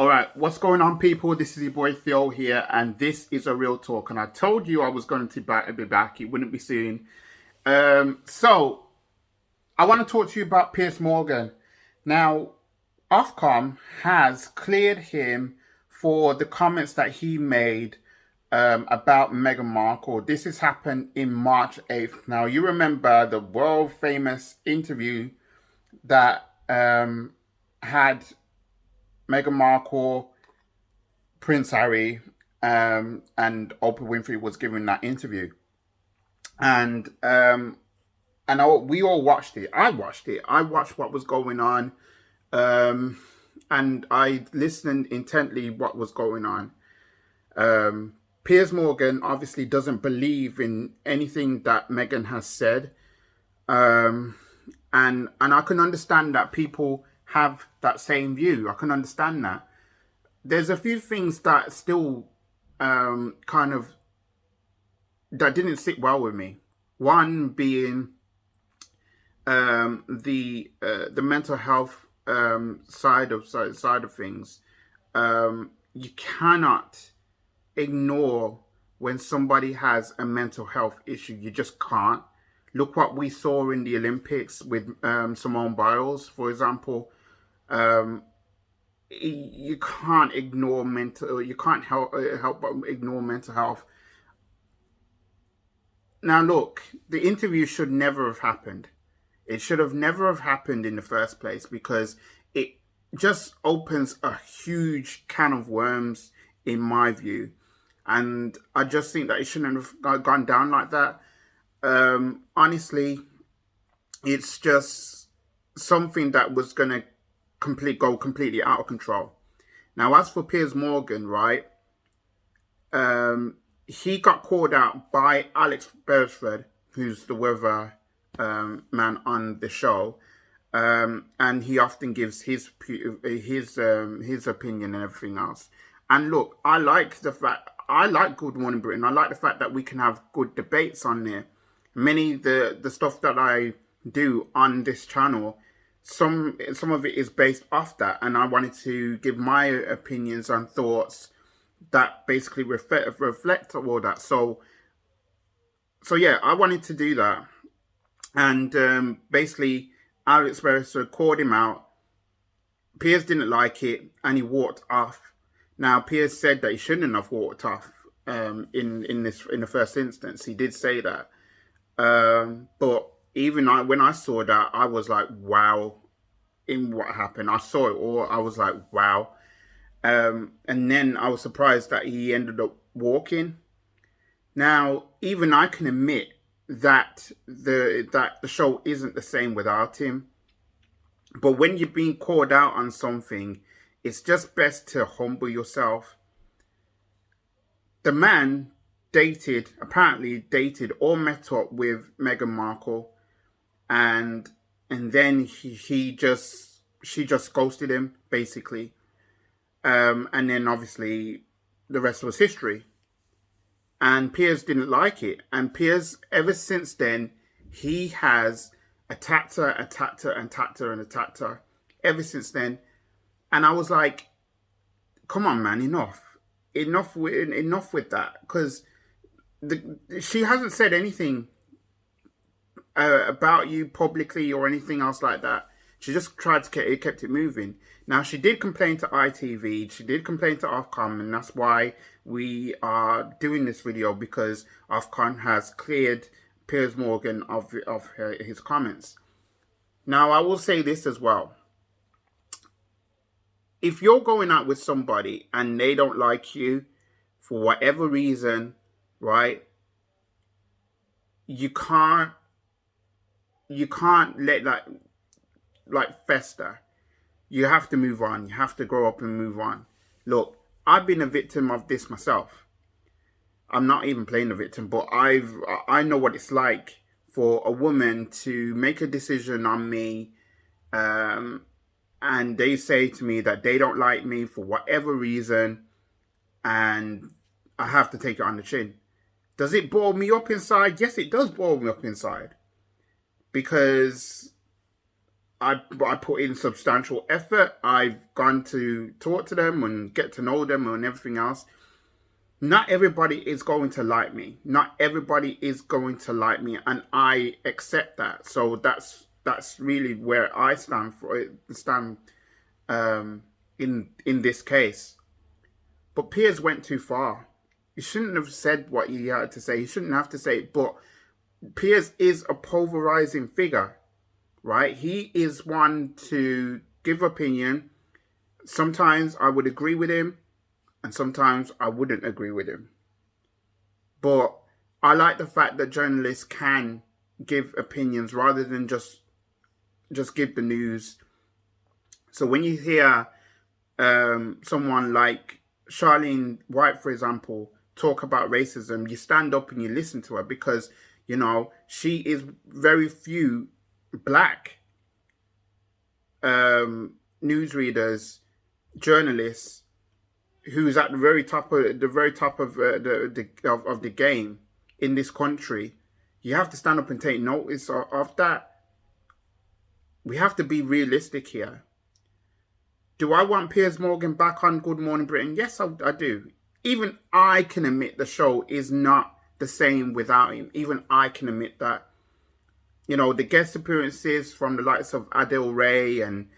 All right, what's going on, people? This is your boy Theo here, and this is a real talk. And I told you I was going to be back. It wouldn't be soon. So I want to talk to you about Piers Morgan. Now, Ofcom has cleared him for the comments that he made about Meghan Markle. This has happened in March 8th. Now, you remember the world famous interview that had Meghan Markle, Prince Harry, and Oprah Winfrey was giving that interview, and we all watched it. I watched it. I watched what was going on, and I listened intently what was going on. Piers Morgan obviously doesn't believe in anything that Meghan has said, and I can understand that people have that same view. I can understand that. There's a few things that still kind of that didn't sit well with me. One being the mental health side of things. You cannot ignore when somebody has a mental health issue. You just can't. Look what we saw in the Olympics with Simone Biles, for example. You can't ignore mental. You can't help but ignore mental health. Now, look, the interview should never have happened. It should have never have happened in the first place, because it just opens a huge can of worms, in my view, and I just think that it shouldn't have gone down like that. Honestly, it's just something that was going to go completely out of control. Now, as for Piers Morgan, right, he got called out by Alex Beresford, who's the weather man on the show, and he often gives his opinion and everything else. And look, I like Good Morning Britain. I like the fact that we can have good debates on there. Many the stuff that I do on this channel, some of it is based off that, and I wanted to give my opinions and thoughts that basically reflect all that. So yeah, I wanted to do that, and basically Alex Beresford called him out. Piers didn't like it, and he walked off. Now, Piers said that he shouldn't have walked off. In the first instance, he did say that. But even when I saw that, I was like, wow, in what happened. I saw it all. I was like, wow. And then I was surprised that he ended up walking. Now, even I can admit that the show isn't the same without him. But when you're being called out on something, it's just best to humble yourself. The man apparently dated or met up with Meghan Markle, and then she just ghosted him, basically. And then obviously the rest was history. And Piers didn't like it. And Piers, ever since then, he has attacked her ever since then. And I was like, come on, man, enough with that, because she hasn't said anything about you publicly or anything else like that. She just tried to kept it moving. Now, she did complain to ITV, she did complain to Ofcom, and that's why we are doing this video, because Ofcom has cleared Piers Morgan of his comments. Now, I will say this as well. If you're going out with somebody and they don't like you for whatever reason, right, you can't let that fester. You have to move on. You have to grow up and move on. Look, I've been a victim of this myself. I'm not even playing the victim, but I know what it's like for a woman to make a decision on me, and they say to me that they don't like me for whatever reason, and I have to take it on the chin. Does it boil me up inside? Yes, it does boil me up inside, because I put in substantial effort. I've gone to talk to them and get to know them and everything else. Not everybody is going to like me. Not everybody is going to like me, and I accept that. So that's really where I stand in this case. But Piers went too far. He shouldn't have said what he had to say. He shouldn't have to say it. But Piers is a polarizing figure, right? He is one to give opinion. Sometimes I would agree with him, and sometimes I wouldn't agree with him. But I like the fact that journalists can give opinions rather than just give the news. So when you hear someone like Charlene White, for example, talk about racism, you stand up and you listen to her, because, you know, she is very few black newsreaders, journalists, who's at the very top of the game in this country. You have to stand up and take notice of that. We have to be realistic here. Do I want Piers Morgan back on Good Morning Britain? Yes, I do. Even I can admit the show is not the same without him. Even I can admit that. You know, the guest appearances from the likes of Adele Ray and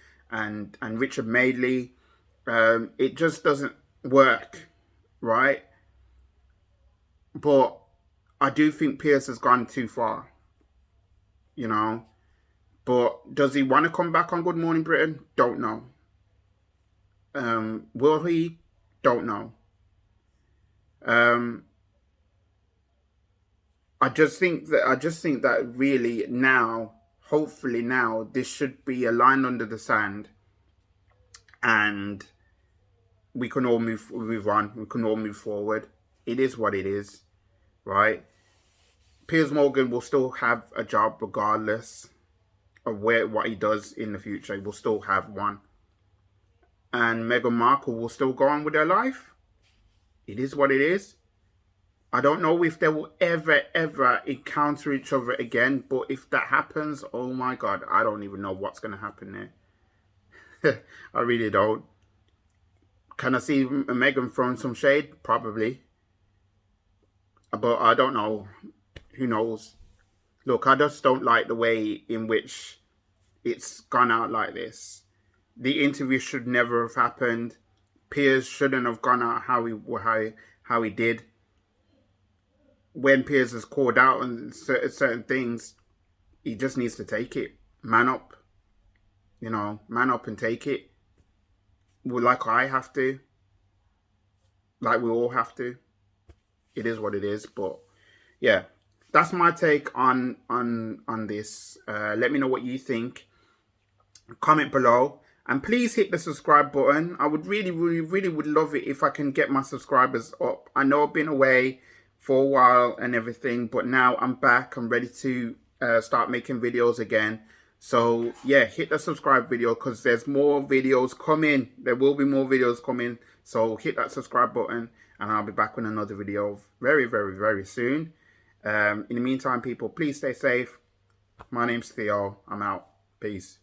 Richard Madeley, it just doesn't work, right? But I do think Piers has gone too far, you know. But does he want to come back on Good Morning Britain? Don't know. Will he? Don't know. I just think that really now, hopefully now, this should be a line under the sand, and we can all move on. We can all move forward. It is what it is, right? Piers Morgan will still have a job regardless of what he does in the future. He will still have one. And Meghan Markle will still go on with their life. It is what it is. I don't know if they will ever encounter each other again, but if that happens, oh my God, I don't even know what's going to happen there. I really don't. Can I see Meghan throwing some shade? Probably. But I don't know. Who knows? Look, I just don't like the way in which it's gone out like this. The interview should never have happened. Piers shouldn't have gone out how he did. When Piers is called out on certain things, he just needs to take it. Man up. You know, man up and take it. Well, like I have to. Like we all have to. It is what it is. But yeah, that's my take on this. Let me know what you think. Comment below. And please hit the subscribe button. I would really would love it if I can get my subscribers up. I know I've been away for a while and everything, but now I'm back. I'm ready to start making videos again. So yeah, hit the subscribe video, because there's more videos coming. There will be more videos coming. So hit that subscribe button, and I'll be back with another video very soon. In the meantime, people, please stay safe. My name's Theo. I'm out. Peace.